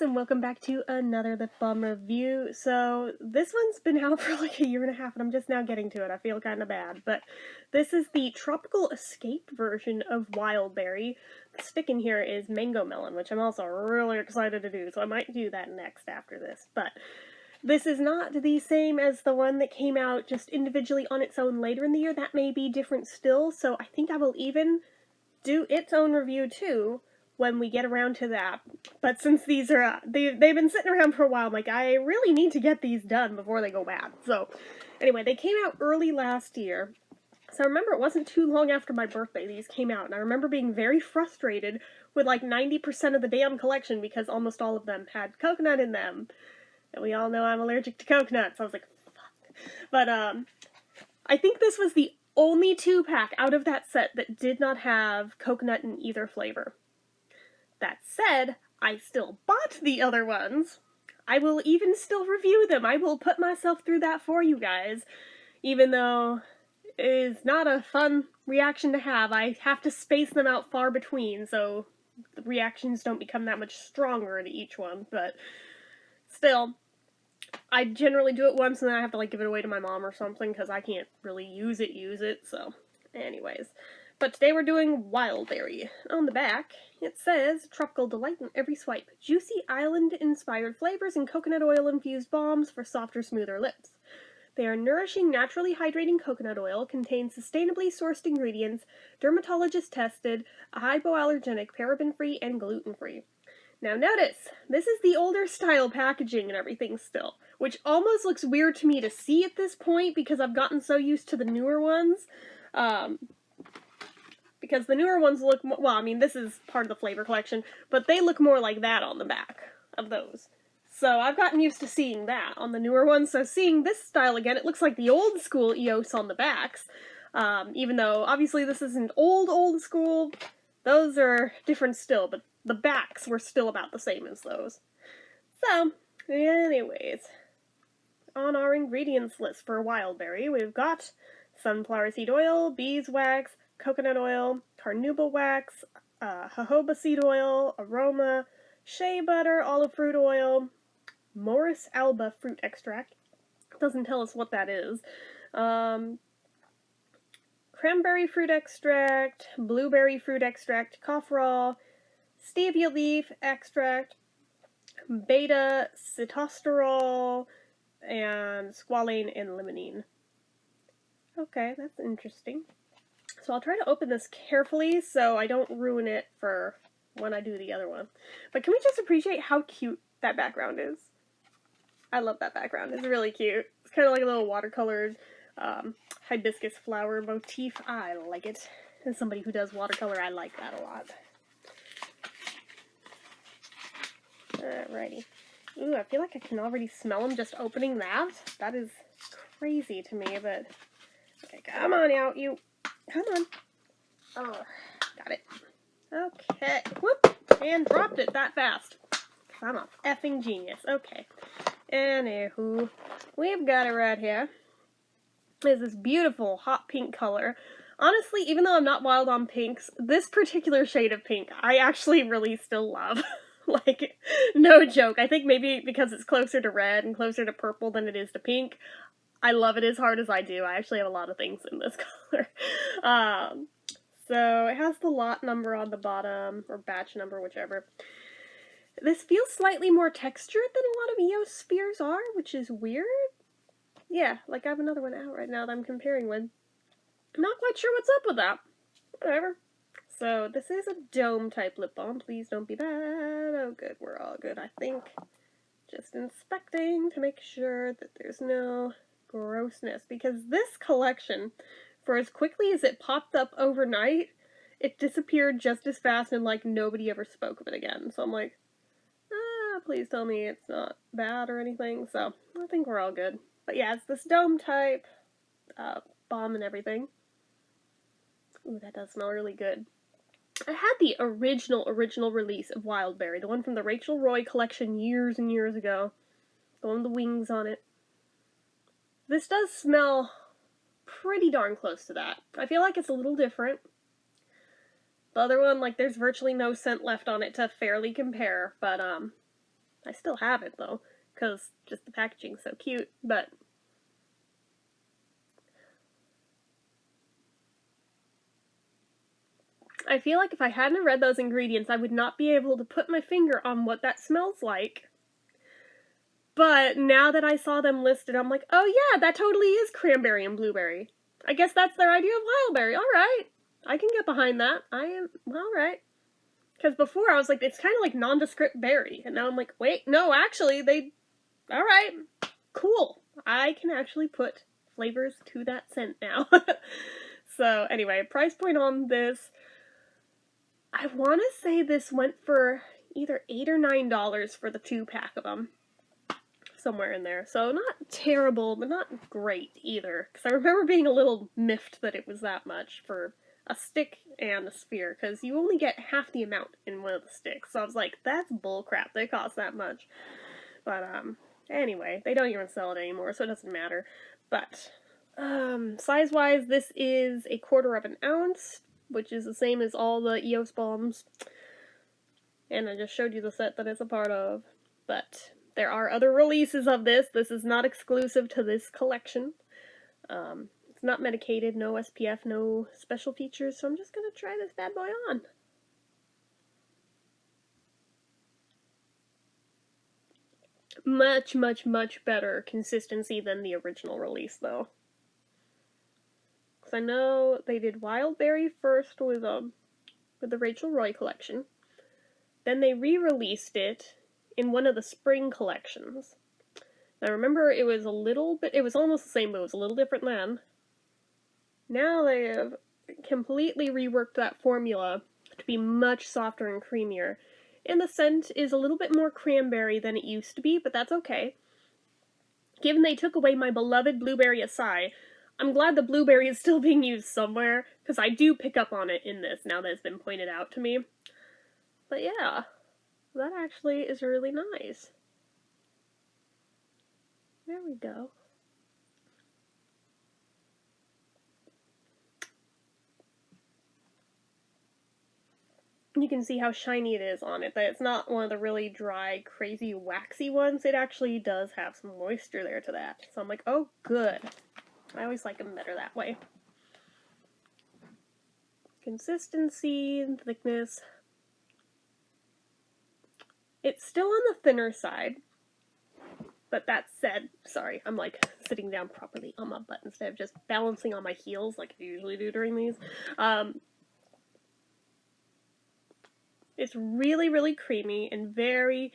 and welcome back to another lip balm review. So this one's been out for like a year and a half and I'm just now getting to it. I feel kind of bad, but this is the Tropical Escape version of Wildberry. The stick in here is Mango Melon, which I'm also really excited to do, so I might do that next after this. But this is not the same as the one that came out just individually on its own later in the year. That may be different still, so I think I will even do its own review too when we get around to that. But since these are, they've been sitting around for a while, I'm like, I really need to get these done before they go bad. So, anyway, they came out early last year. So I remember it wasn't too long after my birthday these came out, and I remember being very frustrated with like 90% of the damn collection because almost all of them had coconut in them. And we all know I'm allergic to coconut, so I was like, fuck. But, I think this was the only 2-pack out of that set that did not have coconut in either flavor. That said, I still bought the other ones. I will even still review them. I will put myself through that for you guys, even though it is not a fun reaction to have. I have to space them out far between, so the reactions don't become that much stronger to each one, but still, I generally do it once and then I have to like give it away to my mom or something because I can't really use it, so anyways. But today we're doing Wildberry. On the back, it says, Tropical delight in every swipe. Juicy island-inspired flavors and coconut oil-infused balms for softer, smoother lips. They are nourishing, naturally hydrating coconut oil, contain sustainably sourced ingredients, dermatologist-tested, hypoallergenic, paraben-free, and gluten-free. Now notice, this is the older style packaging and everything still, which almost looks weird to me to see at this point because I've gotten so used to the newer ones. Because the newer ones look, well, I mean, this is part of the flavor collection, but they look more like that on the back of those. So I've gotten used to seeing that on the newer ones, so seeing this style again, it looks like the old school EOS on the backs. Even though, obviously, this isn't old school, those are different still, but the backs were still about the same as those. So, anyways, on our ingredients list for Wildberry, we've got sunflower seed oil, beeswax, coconut oil, carnauba wax, jojoba seed oil, aroma, shea butter, olive fruit oil, Morris alba fruit extract. Doesn't tell us what that is. Cranberry fruit extract, blueberry fruit extract, cough raw, stevia leaf extract, beta sitosterol, and squalane and limonene. Okay, that's interesting. So I'll try to open this carefully so I don't ruin it for when I do the other one. But can we just appreciate how cute that background is? I love that background. It's really cute. It's kind of like a little watercolored hibiscus flower motif. I like it. As somebody who does watercolor, I like that a lot. Alrighty. Ooh, I feel like I can already smell them just opening that. That is crazy to me, but... Okay, come on out, you... Come on. Oh, got it. Okay. Whoop! And dropped it that fast. I'm a effing genius. Okay. Anywho, we've got it right here. It's this beautiful hot pink color. Honestly, even though I'm not wild on pinks, this particular shade of pink I actually really still love. Like, no joke. I think maybe because it's closer to red and closer to purple than it is to pink, I love it as hard as I do. I actually have a lot of things in this color. So it has the lot number on the bottom, or batch number, whichever. This feels slightly more textured than a lot of EOS spheres are, which is weird. Yeah, like I have another one out right now that I'm comparing with. Not quite sure what's up with that. Whatever. So this is a dome type lip balm. Please don't be bad. Oh good, we're all good, I think. Just inspecting to make sure that there's no grossness, because this collection, for as quickly as it popped up overnight, it disappeared just as fast and like nobody ever spoke of it again. So I'm like, please tell me it's not bad or anything. So I think we're all good. But yeah, it's this dome type balm and everything. Ooh, that does smell really good. I had the original release of Wildberry, the one from the Rachel Roy collection years and years ago. The one with the wings on it. This does smell pretty darn close to that. I feel like it's a little different. The other one, like, there's virtually no scent left on it to fairly compare, but, I still have it though, because just the packaging's so cute, but I feel like if I hadn't read those ingredients, I would not be able to put my finger on what that smells like. But now that I saw them listed, I'm like, oh yeah, that totally is cranberry and blueberry. I guess that's their idea of wildberry. Alright. I can get behind that. I am, alright. Because before I was like, it's kind of like nondescript berry. And now I'm like, wait, no, actually, alright. Cool. I can actually put flavors to that scent now. So anyway, price point on this, I want to say this went for either $8 or $9 for the 2-pack of them. Somewhere in there. So not terrible, but not great either. Because I remember being a little miffed that it was that much for a stick and a sphere. Because you only get half the amount in one of the sticks. So I was like, that's bullcrap. They cost that much. But anyway, they don't even sell it anymore, so it doesn't matter. But size-wise, this is 1/4 ounce, which is the same as all the EOS Balms. And I just showed you the set that it's a part of. But there are other releases of this. This is not exclusive to this collection. It's not medicated, no SPF, no special features, so I'm just going to try this bad boy on. Much, much, much better consistency than the original release, though. Because I know they did Wildberry first with the Rachel Roy collection. Then they re-released it in one of the spring collections. I remember it was it was almost the same, but it was a little different then. Now they have completely reworked that formula to be much softer and creamier. And the scent is a little bit more cranberry than it used to be, but that's okay. Given they took away my beloved blueberry acai, I'm glad the blueberry is still being used somewhere, because I do pick up on it in this now that it's been pointed out to me. But yeah, that actually is really nice. There we go. You can see how shiny it is on it, that it's not one of the really dry, crazy, waxy ones. It actually does have some moisture there to that. So I'm like, oh, good. I always like them better that way. Consistency and thickness. It's still on the thinner side. But that said, sorry, I'm like sitting down properly on my butt instead of just balancing on my heels like I usually do during these. It's really, really creamy and very,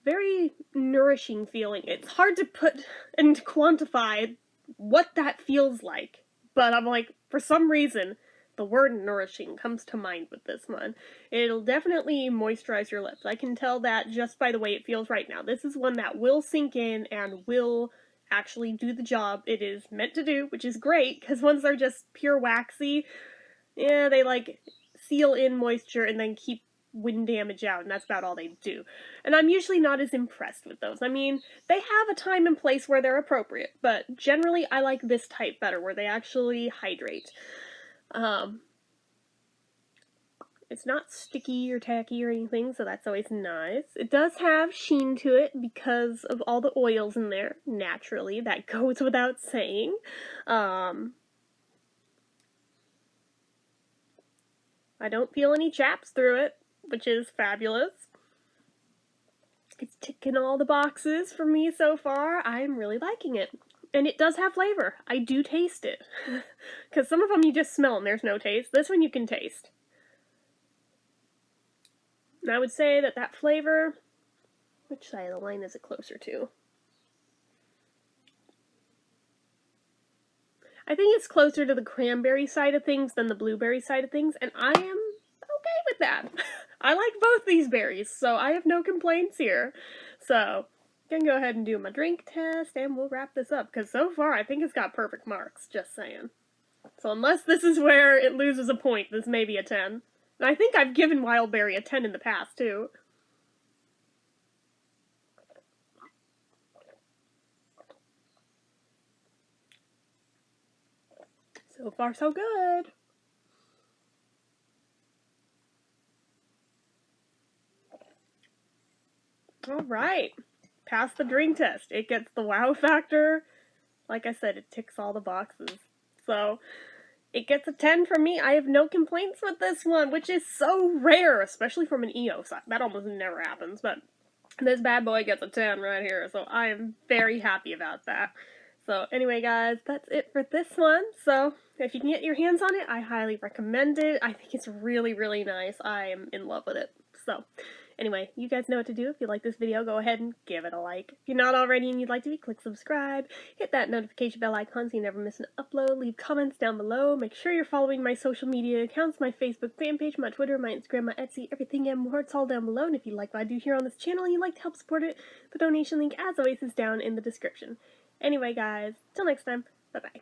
very nourishing feeling. It's hard to put and quantify what that feels like, but I'm like, for some reason, the word nourishing comes to mind with this one. It'll definitely moisturize your lips. I can tell that just by the way it feels right now. This is one that will sink in and will actually do the job it is meant to do, which is great, because ones that are just pure waxy, yeah, they like seal in moisture and then keep wind damage out, and that's about all they do. And I'm usually not as impressed with those. I mean, they have a time and place where they're appropriate, but generally I like this type better, where they actually hydrate. It's not sticky or tacky or anything, so that's always nice. It does have sheen to it because of all the oils in there, naturally. That goes without saying. I don't feel any chaps through it, which is fabulous. It's ticking all the boxes for me so far. I'm really liking it. And it does have flavor. I do taste it. Because some of them you just smell and there's no taste. This one you can taste. And I would say that that flavor, which side of the line is it closer to? I think it's closer to the cranberry side of things than the blueberry side of things, and I am okay with that. I like both these berries, so I have no complaints here. So, I'm gonna go ahead and do my drink test, and we'll wrap this up, because so far I think it's got perfect marks, just saying. So unless this is where it loses a point, this may be a 10. And I think I've given Wildberry a 10 in the past, too. So far, so good. Alright. Alright. Pass the drink test. It gets the wow factor. Like I said, it ticks all the boxes. So, it gets a 10 from me. I have no complaints with this one, which is so rare, especially from an EOS. That almost never happens, but this bad boy gets a 10 right here, so I am very happy about that. So anyway, guys, that's it for this one. So if you can get your hands on it, I highly recommend it. I think it's really, really nice. I am in love with it. So anyway, you guys know what to do. If you like this video, go ahead and give it a like. If you're not already and you'd like to be, click subscribe. Hit that notification bell icon so you never miss an upload. Leave comments down below. Make sure you're following my social media accounts, my Facebook fan page, my Twitter, my Instagram, my Etsy, everything and more. It's all down below. And if you like what I do here on this channel and you'd like to help support it, the donation link, as always, is down in the description. Anyway, guys, till next time, bye-bye.